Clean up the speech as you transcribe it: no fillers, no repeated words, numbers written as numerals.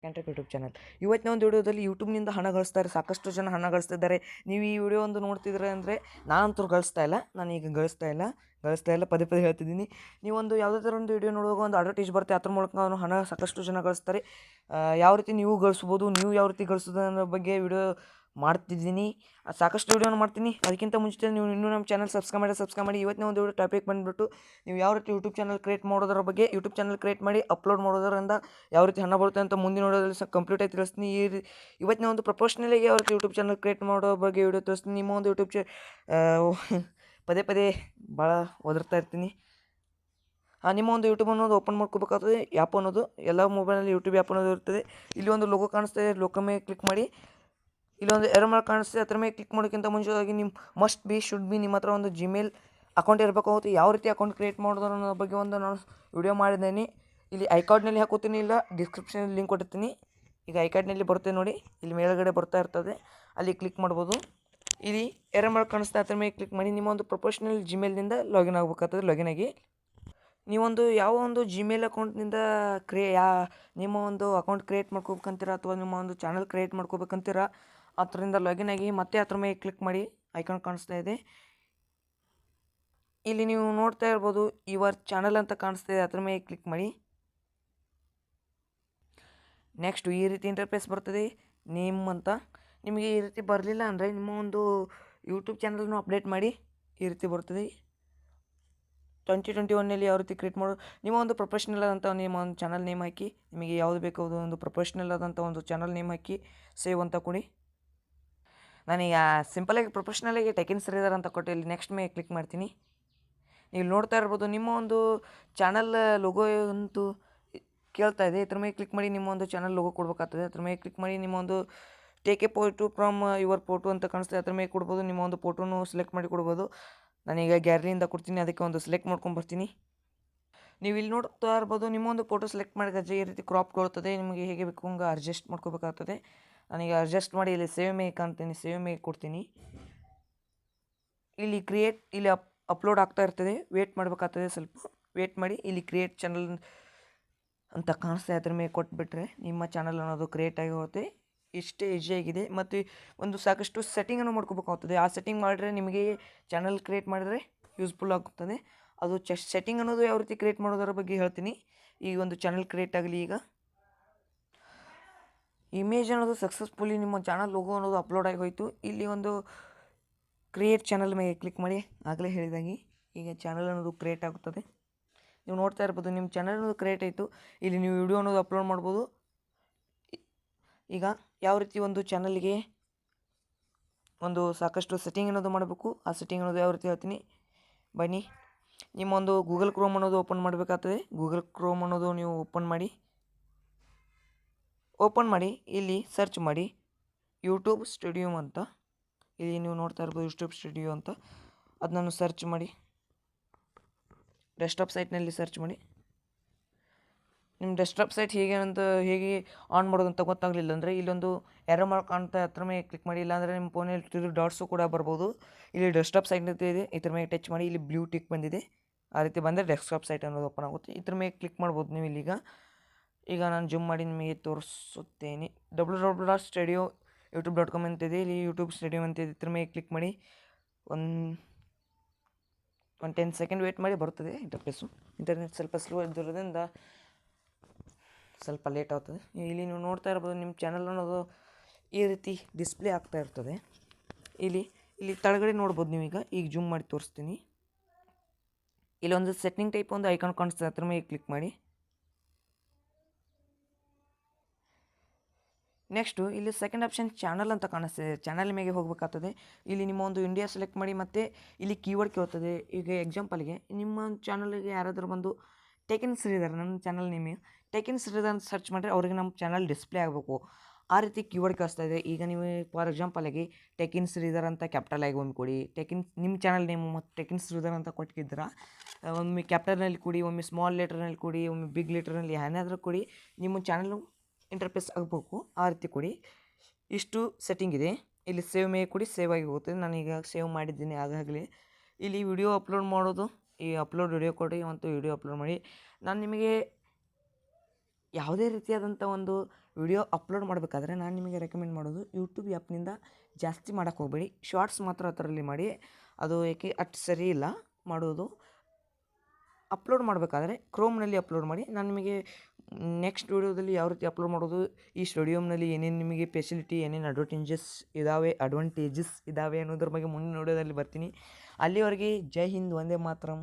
ಕ್ಯಾಂಟೆಕ್ YouTube channel. ಇವತ್ತಿನ ಒಂದು ವಿಡಿಯೋದಲ್ಲಿ ಯೂಟ್ಯೂಬ್ನಿಂದ ಹಣ ಗಳಿಸ್ತಾರೆ, ಸಾಕಷ್ಟು ಜನ ಹಣ ಗಳಿಸ್ತಿದ್ದಾರೆ. ನೀವು ಈ ವಿಡಿಯೋ ಒಂದು ನೋಡ್ತಿದ್ರೆ ಅಂದರೆ ನಾನಂತೂ ಗಳಿಸ್ತಾ ಇಲ್ಲ, ಗಳಿಸ್ತಾ ಇಲ್ಲ ಪದೇ ಪದೇ ಹೇಳ್ತಿದ್ದೀನಿ. ನೀವೊಂದು ಯಾವುದೇ ಥರ ಒಂದು ವಿಡಿಯೋ ನೋಡುವಾಗ ಒಂದು ಅಡ್ವರ್ಟೈಸ್ ಬರುತ್ತೆ, ಅದ್ರ ಮೂಲಕ ಅವನು ಹಣ ಸಾಕಷ್ಟು ಜನ ಗಳಿಸ್ತಾರೆ. ಯಾವ ರೀತಿ ನೀವು ಗಳಿಸ್ಬೋದು, ನೀವು ಯಾವ ರೀತಿ ಗಳಿಸೋದು ಅನ್ನೋ ಬಗ್ಗೆ ವಿಡಿಯೋ ಮಾಡ್ತಿದ್ದೀನಿ. ಸಾಕಷ್ಟು ವಿಡಿಯೋನ ಮಾಡ್ತೀನಿ. ಅದಕ್ಕಿಂತ ಮುಂಚೆ ನೀವು ಇನ್ನೂ ನಮ್ಮ ಚಾನಲ್ ಸಬ್ಸ್ಕ್ರೈಬ್ ಮಾಡಿ. ಇವತ್ತಿನ ಒಂದು ವಿಡಿಯೋ ಟಾಪಿಕ್ ಬಂದುಬಿಟ್ಟು ನೀವು ಯಾವ ರೀತಿ ಯೂಟ್ಯೂಬ್ ಚಾನಲ್ ಕ್ರಿಯೇಟ್ ಮಾಡೋದ್ರ ಬಗ್ಗೆ, ಯೂಟ್ಯೂಬ್ ಚಾನಲ್ ಕ್ರಿಯೇಟ್ ಮಾಡಿ ಅಪ್ಲೋಡ್ ಮಾಡೋದರಿಂದ ಯಾವ ರೀತಿ ಹಣ ಬರುತ್ತೆ ಅಂತ ಮುಂದಿನ ವಿಡಿಯೋದಲ್ಲಿ ಕಂಪ್ಲೀಟಾಗಿ ತಿಳಿಸ್ತೀನಿ. ಇವತ್ತಿನ ಒಂದು ಪ್ರೊಫೆಷ್ನಲಿಗೆ ಯಾವ ರೀತಿ ಯೂಟ್ಯೂಬ್ ಚಾನಲ್ ಕ್ರಿಯೇಟ್ ಮಾಡೋ ಬಗ್ಗೆ ವಿಡಿಯೋ ತಿಳಿಸ್ತೀನಿ. ನಿಮ್ಮ ಒಂದು ಯೂಟ್ಯೂಬ್ ಪದೇ ಪದೇ ಭಾಳ ಒದರ್ತಾ ಇರ್ತೀನಿ. ನಿಮ್ಮ ಒಂದು ಯೂಟ್ಯೂಬ್ ಅನ್ನೋದು ಓಪನ್ ಮಾಡ್ಕೋಬೇಕಾಗ್ತದೆ. ಆ್ಯಪ್ ಅನ್ನೋದು ಎಲ್ಲ ಮೊಬೈಲಲ್ಲಿ ಯೂಟ್ಯೂಬ್ ಆ್ಯಪ್ ಅನ್ನೋದು ಇರ್ತದೆ. ಇಲ್ಲಿ ಒಂದು ಲೋಗೋ ಕಾಣಿಸ್ತಾ ಇದೆ, ಲೋಗೋ ಮೇಲೆ ಕ್ಲಿಕ್ ಮಾಡಿ. ಇಲ್ಲೊಂದು ಎರೋ ಮಾರ್ಕ್ ಕಾಣಿಸ್ತೆ, ಅದ್ರ ಮೇಲೆ ಕ್ಲಿಕ್ ಮಾಡೋಕ್ಕಿಂತ ಮುಂಚಿತವಾಗಿ ಶುಡ್ ಬಿ ನಿಮ್ಮ ಹತ್ರ ಒಂದು ಜಿಮೇಲ್ ಅಕೌಂಟ್ ಇರಬೇಕಾಗುತ್ತೆ. ಯಾವ ರೀತಿ ಅಕೌಂಟ್ ಕ್ರಿಯೇಟ್ ಮಾಡೋದು ಅನ್ನೋ ಬಗ್ಗೆ ಒಂದು ನಾನು ವಿಡಿಯೋ ಮಾಡಿದ್ದೀನಿ. ಇಲ್ಲಿ ಐಕಾರ್ಡ್ನಲ್ಲಿ ಹಾಕೋತೀನಿ, ಇಲ್ಲ ಡಿಸ್ಕ್ರಿಪ್ಷನಲ್ಲಿ ಲಿಂಕ್ ಕೊಟ್ಟಿರ್ತೀನಿ. ಈಗ ಐಕಾರ್ಡ್ನಲ್ಲಿ ಬರುತ್ತೆ ನೋಡಿ, ಇಲ್ಲಿ ಮೇಲ್ಗಡೆ ಬರ್ತಾ ಇರ್ತದೆ, ಅಲ್ಲಿ ಕ್ಲಿಕ್ ಮಾಡ್ಬೋದು. ಇಲ್ಲಿ ಎರೋ ಮಾರ್ಕ್ ಕಾಣಿಸ್ತಾ, ಅದ್ರ ಮೇಲೆ ಕ್ಲಿಕ್ ಮಾಡಿ ನಿಮ್ಮ ಒಂದು ಪ್ರೊಫೆಷ್ನಲ್ ಜಿಮೇಲ್ನಿಂದ ಲಾಗಿನ್ ಆಗಬೇಕಾಗ್ತದೆ. ಲಾಗಿನ್ ಆಗಿ ನೀವೊಂದು ಯಾವ ಒಂದು ಜಿಮೇಲ್ ಅಕೌಂಟ್ನಿಂದ ನಿಮ್ಮ ಒಂದು ಅಕೌಂಟ್ ಕ್ರಿಯೇಟ್ ಮಾಡ್ಕೋಬೇಕಂತೀರ ಅಥವಾ ನಿಮ್ಮ ಒಂದು ಚಾನಲ್ ಕ್ರಿಯೇಟ್ ಮಾಡ್ಕೋಬೇಕಂತೀರ, ಅದರಿಂದ ಲಾಗಿನ್ ಆಗಿ ಮತ್ತೆ ಅದ್ರ ಮೇಲೆ ಕ್ಲಿಕ್ ಮಾಡಿ. ಐಕಾನ್ ಕಾಣಿಸ್ತಾ ಇದೆ, ಇಲ್ಲಿ ನೀವು ನೋಡ್ತಾ ಇರ್ಬೋದು ಯುವರ್ ಚಾನಲ್ ಅಂತ ಕಾಣಿಸ್ತಾ ಇದೆ, ಅದ್ರ ಮೇಲೆ ಕ್ಲಿಕ್ ಮಾಡಿ. ನೆಕ್ಸ್ಟ್ ಈ ರೀತಿ ಇಂಟರ್ಫೇಸ್ ಬರ್ತದೆ, ನೇಮ್ ಅಂತ. ನಿಮಗೆ ಈ ರೀತಿ ಬರಲಿಲ್ಲ ಅಂದರೆ ನಿಮ್ಮ ಒಂದು ಯೂಟ್ಯೂಬ್ ಚಾನಲ್ನು ಅಪ್ಡೇಟ್ ಮಾಡಿ. ಈ ರೀತಿ ಬರ್ತದೆ. 2021ನಲ್ಲಿ ಯಾವ ರೀತಿ ಕ್ರಿಯೇಟ್ ಮಾಡೋದು, ನಿಮ್ಮ ಒಂದು ಪ್ರೊಫೆಷ್ನಲ್ ಆದಂಥ ನಿಮ್ಮ ಒಂದು ಚಾನಲ್ ನೇಮ್ ಹಾಕಿ. ನಿಮಗೆ ಯಾವುದು ಬೇಕು ಅದು ಒಂದು ಪ್ರೊಫೆಷ್ನಲ್ ಆದಂಥ ಒಂದು ಚಾನಲ್ ನೇಮ್ ಹಾಕಿ ಸೇವ್ ಅಂತ ಕೊಡಿ. ನಾನೀಗ ಸಿಂಪಲಾಗಿ ಪ್ರೊಫೆಷ್ನಲಾಗಿ ಟೆಕಿನ್ ಶ್ರೀಧರ್ ಅಂತ ಕೊಟ್ಟು ಇಲ್ಲಿ ನೆಕ್ಸ್ಟ್ ಮೇಲೆ ಕ್ಲಿಕ್ ಮಾಡ್ತೀನಿ. ನೀವು ನೋಡ್ತಾ ಇರ್ಬೋದು ನಿಮ್ಮ ಒಂದು ಚಾನಲ್ ಲೋಗೋ ಅಂತೂ ಕೇಳ್ತಾ ಇದೆ. ಇದ್ರ ಮೇಲೆ ಕ್ಲಿಕ್ ಮಾಡಿ ನಿಮ್ಮ ಒಂದು ಚಾನಲ್ ಲೋಗೋ ಕೊಡಬೇಕಾಗ್ತದೆ. ಅದ್ರ ಮೇಲೆ ಕ್ಲಿಕ್ ಮಾಡಿ ನಿಮ್ಮ ಒಂದು take A photo from your photo ಅಂತ ಕಾಣಿಸ್ತದೆ, ಅದ್ರ ಮೇಲೆ ಕೊಡ್ಬೋದು. ನಿಮ್ಮ ಒಂದು ಫೋಟೋನು ಸೆಲೆಕ್ಟ್ ಮಾಡಿ ಕೊಡ್ಬೋದು. ನಾನೀಗ ಗ್ಯಾಲರಿಯಿಂದ ಕೊಡ್ತೀನಿ, ಅದಕ್ಕೆ ಒಂದು ಸೆಲೆಕ್ಟ್ ಮಾಡ್ಕೊಂಬರ್ತೀನಿ. ನೀವು ಇಲ್ಲಿ ನೋಡ್ತಾ ಇರ್ಬೋದು ನಿಮ್ಮ ಒಂದು ಫೋಟೋ ಸೆಲೆಕ್ಟ್ ಮಾಡಿದ್ರೆ ಈ ರೀತಿ ಕ್ರಾಪ್ ಕೊಡ್ತದೆ. ನಿಮಗೆ ಹೇಗೆ ಬೇಕು ಹಂಗೆ ಅಡ್ಜಸ್ಟ್ ಮಾಡ್ಕೋಬೇಕಾಗ್ತದೆ. ನಾನೀಗ ಅಡ್ಜಸ್ಟ್ ಮಾಡಿ ಇಲ್ಲಿ ಸೇವ್ ಮೇಲೆ ಕಾಣ್ತೀನಿ, ಸೇವ್ ಮೇಲೆ ಕೊಡ್ತೀನಿ. ಇಲ್ಲಿ ಇಲ್ಲಿ ಅಪ್ಲೋಡ್ ಆಗ್ತಾ ಇರ್ತದೆ, ವೇಟ್ ಮಾಡಬೇಕಾಗ್ತದೆ. ಸ್ವಲ್ಪ ವೇಟ್ ಮಾಡಿ. ಇಲ್ಲಿ ಕ್ರಿಯೇಟ್ ಚಾನಲ್ ಅಂತ ಕಾಣಿಸ್ತಾ ಅದ್ರ ಮೇಲೆ ಕೊಟ್ಬಿಟ್ರೆ ನಿಮ್ಮ ಚಾನಲ್ ಅನ್ನೋದು ಕ್ರಿಯೇಟ್ ಆಗಿ ಹೋಗುತ್ತೆ. ಇಷ್ಟೇ ಈಸಿಯಾಗಿದೆ. ಮತ್ತು ಒಂದು ಸಾಕಷ್ಟು ಸೆಟ್ಟಿಂಗನ್ನು ಮಾಡ್ಕೋಬೇಕಾಗ್ತದೆ. ಆ ಸೆಟ್ಟಿಂಗ್ ಮಾಡಿದ್ರೆ ನಿಮಗೆ ಚಾನಲ್ ಕ್ರಿಯೇಟ್ ಮಾಡಿದರೆ ಯೂಸ್ಫುಲ್ ಆಗುತ್ತದೆ. ಅದು ಸೆಟ್ಟಿಂಗ್ ಅನ್ನೋದು ಯಾವ ರೀತಿ ಕ್ರಿಯೇಟ್ ಮಾಡೋದರ ಬಗ್ಗೆ ಹೇಳ್ತೀನಿ. ಈ ಒಂದು ಚಾನಲ್ ಕ್ರಿಯೇಟ್ ಆಗಲಿ. ಈಗ ಇಮೇಜ್ ಅನ್ನೋದು ಸಕ್ಸಸ್ಫುಲಿ ನಿಮ್ಮ ಚಾನಲ್ ಲೋಗೋ ಅನ್ನೋದು ಅಪ್ಲೋಡ್ ಆಗಿ ಹೋಯಿತು. ಇಲ್ಲಿ ಒಂದು ಕ್ರಿಯೇಟ್ ಚಾನಲ್ ಮೇಲೆ ಕ್ಲಿಕ್ ಮಾಡಿ. ಆಗಲೇ ಹೇಳಿದಾಗೆ ಈಗ ಚಾನಲ್ ಅನ್ನೋದು ಕ್ರಿಯೇಟ್ ಆಗುತ್ತದೆ. ನೀವು ನೋಡ್ತಾ ಇರ್ಬೋದು ನಿಮ್ಮ ಚಾನಲ್ ಅನ್ನೋದು ಕ್ರಿಯೇಟ್ ಆಯಿತು. ಇಲ್ಲಿ ನೀವು ವಿಡಿಯೋ ಅನ್ನೋದು ಅಪ್ಲೋಡ್ ಮಾಡ್ಬೋದು. ಈಗ ಯಾವ ರೀತಿ ಒಂದು ಚಾನಲ್ಗೆ ಒಂದು ಸಾಕಷ್ಟು ಸೆಟ್ಟಿಂಗ್ ಅನ್ನೋದು ಮಾಡಬೇಕು, ಆ ಸೆಟ್ಟಿಂಗ್ ಅನ್ನೋದು ಯಾವ ರೀತಿ ಹೇಳ್ತೀನಿ ಬನ್ನಿ. ನಿಮ್ಮ ಒಂದು ಗೂಗಲ್ ಕ್ರೋಮ್ ಅನ್ನೋದು ಓಪನ್ ಮಾಡಬೇಕಾಗ್ತದೆ. ಗೂಗಲ್ ಕ್ರೋಮ್ ಅನ್ನೋದು ನೀವು ಓಪನ್ ಮಾಡಿ ಇಲ್ಲಿ ಸರ್ಚ್ ಮಾಡಿ ಯೂಟ್ಯೂಬ್ ಸ್ಟುಡಿಯೋ ಅಂತ. ಇಲ್ಲಿ ನೀವು ನೋಡ್ತಾ ಇರ್ಬೋದು ಯೂಟ್ಯೂಬ್ ಸ್ಟುಡಿಯೋ ಅಂತ. ಅದನ್ನು ಸರ್ಚ್ ಮಾಡಿ, ಡೆಸ್ಕ್ಟಾಪ್ ಸೈಟ್ನಲ್ಲಿ ಸರ್ಚ್ ಮಾಡಿ. ನಿಮ್ಮ ಡೆಸ್ಕ್ಟಾಪ್ ಸೈಟ್ ಹೇಗೆ ಆನ್ ಮಾಡೋದು ಅಂತ ಗೊತ್ತಾಗಲಿಲ್ಲ ಅಂದರೆ ಇಲ್ಲೊಂದು ಎರೋ ಮಾರ್ಕ್ ಕಾಣ್ತಾ ಹತ್ರ ಮೇಲೆ ಕ್ಲಿಕ್ ಮಾಡಿ. ಇಲ್ಲಾಂದರೆ ನಿಮ್ಮ ಫೋನಲ್ಲಿ 3 ಡಾಟ್ಸು ಕೂಡ ಬರ್ಬೋದು. ಇಲ್ಲಿ ಡೆಸ್ಕ್ಟಾಪ್ ಸೈಟ್ ಅಂತ ಇದೆ, ಇದ್ರ ಮೇಲೆ ಟಚ್ ಮಾಡಿ. ಇಲ್ಲಿ ಬ್ಲೂ ಟಿಕ್ ಬಂದಿದೆ, ಆ ರೀತಿ ಬಂದರೆ ಡೆಸ್ಕ್ಟಾಪ್ ಸೈಟ್ ಅನ್ನೋದು ಓಪನ್ ಆಗುತ್ತೆ. ಇದ್ರ ಮೇಲೆ ಕ್ಲಿಕ್ ಮಾಡ್ಬೋದು ನೀವು. ಈಗ ನಾನು ಜೂಮ್ ಮಾಡಿ ನಿಮಗೆ ತೋರಿಸುತ್ತೇನೆ. www.studioyoutube.com ಅಂತಿದೆ, ಇಲ್ಲಿ ಯೂಟ್ಯೂಬ್ ಸ್ಟುಡಿಯೋ ಅಂತಿದೆ. ಇದ್ರ ಮೇಲೆ ಕ್ಲಿಕ್ ಮಾಡಿ. ಒಂದು 10 ಸೆಕೆಂಡ್ ವೇಟ್ ಮಾಡಿ, ಬರ್ತದೆ ಇಂಟರ್ಫೇಸು. ಇಂಟರ್ನೆಟ್ ಸ್ವಲ್ಪ ಸ್ಲೋ ಇದ್ದಿರೋದ್ರಿಂದ ಸ್ವಲ್ಪ ಲೇಟ್ ಆಗ್ತದೆ. ಇಲ್ಲಿ ನೀವು ನೋಡ್ತಾ ಇರ್ಬೋದು ನಿಮ್ಮ ಚಾನಲ್ ಅನ್ನೋದು ಈ ರೀತಿ ಡಿಸ್ಪ್ಲೇ ಆಗ್ತಾ ಇರ್ತದೆ. ಇಲ್ಲಿ ಕೆಳಗಡೆ ನೋಡ್ಬೋದು ನೀವೀಗ. ಈಗ ಜೂಮ್ ಮಾಡಿ ತೋರಿಸ್ತೀನಿ. ಇಲ್ಲೊಂದು ಸೆಟ್ಟಿಂಗ್ ಟೈಪ್ ಒಂದು ಐಕಾನ್ ಕಾಣಿಸ್ತದೆ, ಅದ್ರ ಮೇಲೆ ಕ್ಲಿಕ್ ಮಾಡಿ. ನೆಕ್ಸ್ಟು ಇಲ್ಲಿ ಸೆಕೆಂಡ್ ಆಪ್ಷನ್ ಚಾನಲ್ ಅಂತ ಕಾಣಿಸ್ತಿದೆ, ಚಾನಲ್ ಮೇಲೆ ಹೋಗಬೇಕಾಗ್ತದೆ. ಇಲ್ಲಿ ನಿಮ್ಮ ಒಂದು ಇಂಡಿಯಾ ಸೆಲೆಕ್ಟ್ ಮಾಡಿ, ಮತ್ತು ಇಲ್ಲಿ ಕೀವರ್ಡ್ ಕೇಳ್ತದೆ. ಈಗ ಎಕ್ಸಾಂಪಲ್ಗೆ ನಿಮ್ಮ ಚಾನಲ್ಗೆ ಯಾರಾದರೂ ಬಂದು ಟೆಕಿನ್ ಶ್ರೀಧರ್, ನನ್ನ ಚಾನಲ್ ನೇಮು ಟೆಕಿನ್ ಶ್ರೀಧರ್ ಅಂತ ಸರ್ಚ್ ಮಾಡಿದ್ರೆ ಅವ್ರಿಗೆ ನಮ್ಮ ಚಾನಲ್ ಡಿಸ್ಪ್ಲೇ ಆಗಬೇಕು. ಆ ರೀತಿ ಕೀವರ್ಡ್ ಕಳಿಸ್ತಾ ಇದೆ. ಈಗ ನೀವು ಫಾರ್ ಎಕ್ಸಾಂಪಲ್ಗೆ ಟೆಕಿನ್ ಶ್ರೀಧರ್ ಅಂತ ಕ್ಯಾಪಿಟಲ್ ಆಗಿ ಒಮ್ಮೆ ಕೊಡಿ. ನಿಮ್ಮ ಚಾನಲ್ ನೇಮು ಮತ್ತು ಟೆಕಿನ್ ಶ್ರೀಧರ್ ಅಂತ ಕೊಟ್ಟಿದ್ರೆ ಒಮ್ಮೆ ಕ್ಯಾಪಿಟಲ್ನಲ್ಲಿ ಕೊಡಿ, ಒಮ್ಮೆ ಸ್ಮಾಲ್ ಲೆಟರ್ನಲ್ಲಿ ಕೊಡಿ, ಒಮ್ಮೆ ಬಿಗ್ ಲೆಟರ್ನಲ್ಲಿ ಏನಾದರೂ ಕೊಡಿ. ನಿಮ್ಮ ಚಾನಲ್ ಇಂಟರ್ಫೇಸ್ ಆಗಬೇಕು, ಆ ರೀತಿ ಕೊಡಿ. ಇಷ್ಟು ಸೆಟ್ಟಿಂಗ್ ಇದೆ. ಇಲ್ಲಿ ಸೇವ್ ಮೇಲೆ ಕೊಡಿ, ಸೇವ್ ಆಗಿ ಹೋಗುತ್ತೆ. ನಾನೀಗ ಸೇವ್ ಮಾಡಿದ್ದೀನಿ ಆಗಾಗಲೇ. ಇಲ್ಲಿ ವಿಡಿಯೋ ಅಪ್ಲೋಡ್ ಮಾಡೋದು, ಈ ಅಪ್ಲೋಡ್ ವಿಡಿಯೋ ಕೊಡಿ ಮತ್ತು ವಿಡಿಯೋ ಅಪ್ಲೋಡ್ ಮಾಡಿ. ನಾನು ನಿಮಗೆ ಯಾವುದೇ ರೀತಿಯಾದಂಥ ಒಂದು ವಿಡಿಯೋ ಅಪ್ಲೋಡ್ ಮಾಡಬೇಕಾದ್ರೆ ನಾನು ನಿಮಗೆ ರೆಕಮೆಂಡ್ ಮಾಡೋದು ಯೂಟ್ಯೂಬ್ ಆ್ಯಪ್ನಿಂದ ಜಾಸ್ತಿ ಮಾಡೋಕ್ಕೆ ಹೋಗಬೇಡಿ, ಶಾರ್ಟ್ಸ್ ಮಾತ್ರ ಅದರಲ್ಲಿ ಮಾಡಿ. ಅದು ಏಕೆ ಅಷ್ಟು ಸರಿ ಇಲ್ಲ ಮಾಡೋದು. ಅಪ್ಲೋಡ್ ಮಾಡಬೇಕಾದ್ರೆ ಕ್ರೋಮ್ನಲ್ಲಿ ಅಪ್ಲೋಡ್ ಮಾಡಿ. ನಾನು ನಿಮಗೆ ನೆಕ್ಸ್ಟ್ ವಿಡಿಯೋದಲ್ಲಿ ಯಾವ ರೀತಿ ಅಪ್ಲೋಡ್ ಮಾಡೋದು, ಈ ಸ್ಟುಡಿಯೋಮ್ನಲ್ಲಿ ಏನೇನು ನಿಮಗೆ ಫೆಸಿಲಿಟಿ, ಏನೇನು ಅಡ್ವಾಂಟೇಜಸ್ ಇದ್ದಾವೆ ಅನ್ನೋದ್ರ ಬಗ್ಗೆ ಮುಂದಿನ ವಿಡಿಯೋದಲ್ಲಿ ಬರ್ತೀನಿ. ಅಲ್ಲಿವರೆಗೆ ಜೈ ಹಿಂದ್, ವಂದೇ ಮಾತರಂ.